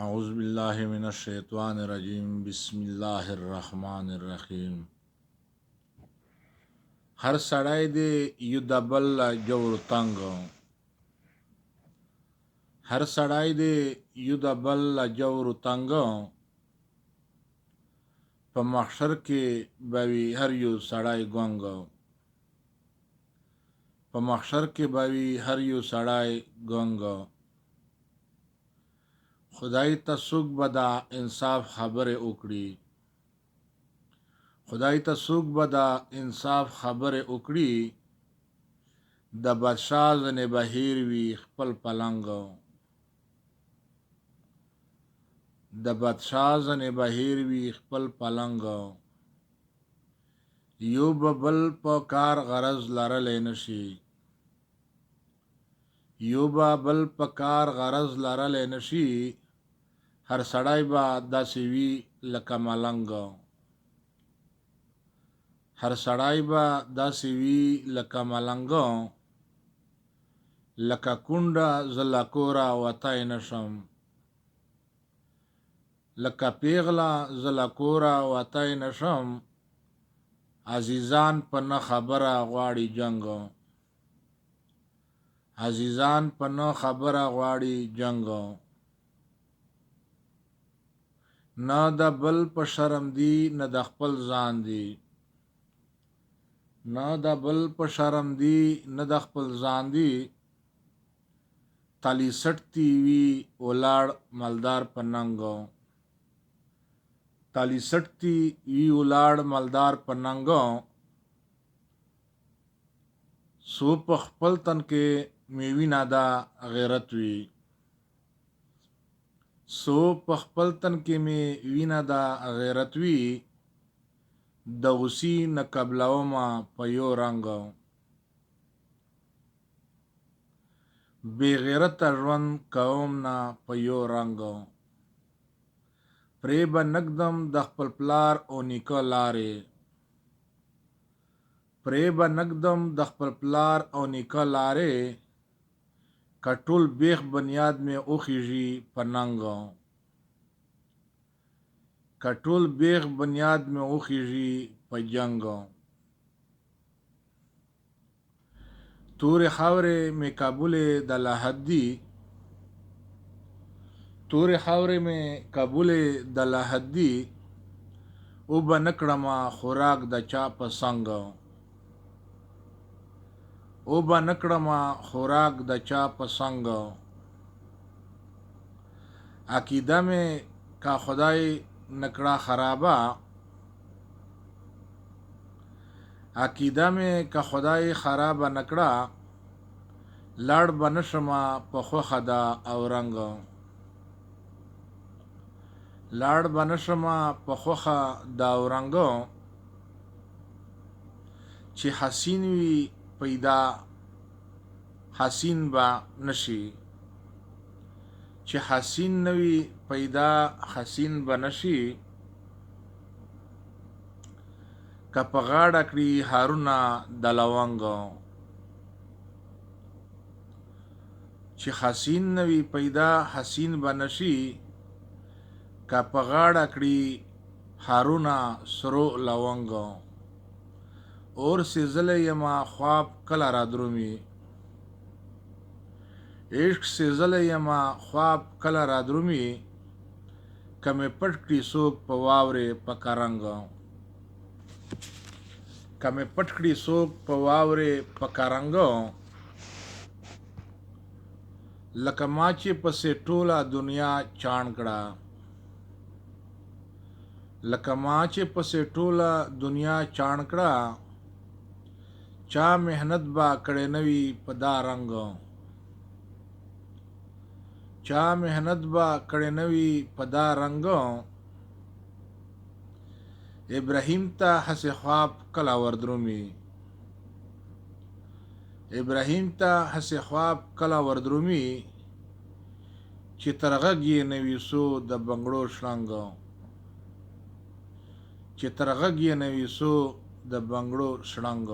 अऊज़ुबिल्लाहि मिनश्शैतानिर्रजीम बिस्मिल्लाहिर्रहमानिर्रहीम। हर सड़ाई दे युदबल जवर तंग, हर सड़ाई दे युदबल जवर तंग, په محشر کې بوي هر یو سړی ګونګ، په محشر کې بوي هر یو سړی ګونګ. خدای ته څوک به دا انصاف خبرې وکړي، خدای ته څوک به دا انصاف خبرې وکړي. د بادشاه ځنې بهیر وي خپل پلنګ، د بادشاه ځنې بهیر وي خپل پلنګ. یو به بل په کار غرض لرلی نشي، یو به بل په کار غرض لرلی نشي. هر سړی به داسې وي لکه ملنګ، هر سړی به داسې وي لکه ملنګ. لکه کونډه زه له کوره وتی نشم، لکه پیغله زه له کوره وتی نشم. عزیزان په نه خبره غواړي جنګ، عزیزان په نه خبره غواړي جنګ. نه د بل په شرم دی نه د خپل ځان دی، نه د بل په شرم دی نه د خپل ځان دی. تالی سټتی وی ولاړ مالدار په ننګو، تالی سټتی وی ولاړ مالدار په ننګو. سو په خپل تن کې میوینا دا غیرت وی، سو په خپل تن کې می وینا دا غیرت وی. د غسی نه قبلوما په یو رنګ، بی غیرت ژوند کوم نه په یو رنګ. پرې به نقدم د خپل پلار او نیکه لارې، پرې به نقدم د خپل پلار او نیکه لارې. کټول بیخ بنیاد می اوخیږي په ننګ، کټول بیخ بنیاد می اوخیږي په جنګ. تورې خاورې می کابلې د لحدي، تورې خاورې می کابلې د لحدي. او به نکړما خوراک د چا په څنګ، او به نکړما خوراک د چا په څنګ. عقیده می کا خدای نکړه خرابه، عقیده می که خدای خرابه نکړه. لړ به نشمه په خوښه ده او رنګ، لړ به نشمه په خوښه ده او رنګ. چې حسین وي پیدا حسین به نشي، چې حسین نوي پیدا حسین به نشي. که په غاړه کړي هارونه د لونګ، چې حسین نوي پیدا حسین به نشي. که په غاړه کړي هارونه سرو لونګ. اور سیزلی یما خواب کله را درومي، عشق سیزلی یما خواب کله را درومي. که مې پټ کړي څوک په واورې په کرنګ، که مې پټ کړي څوک په واورې په کرنګ. لکه ما چې پسې ټوله دنیا چاڼ کړه، لکه ما چې پسې ټوله دنیا چاڼ کړه. چا محنت با کړی نوي په دا رنګ، چا محنت با کړی نوي په دا رنګ. ابراهیم ته هسې خواب کله وردرومي، ابراهیم ته هسې خواب کله وردرومي. چې تر غږ یې نوي سو د بنګړو شړنګ، چې تر غږ یې نوي سو د بنګړو شړنګ.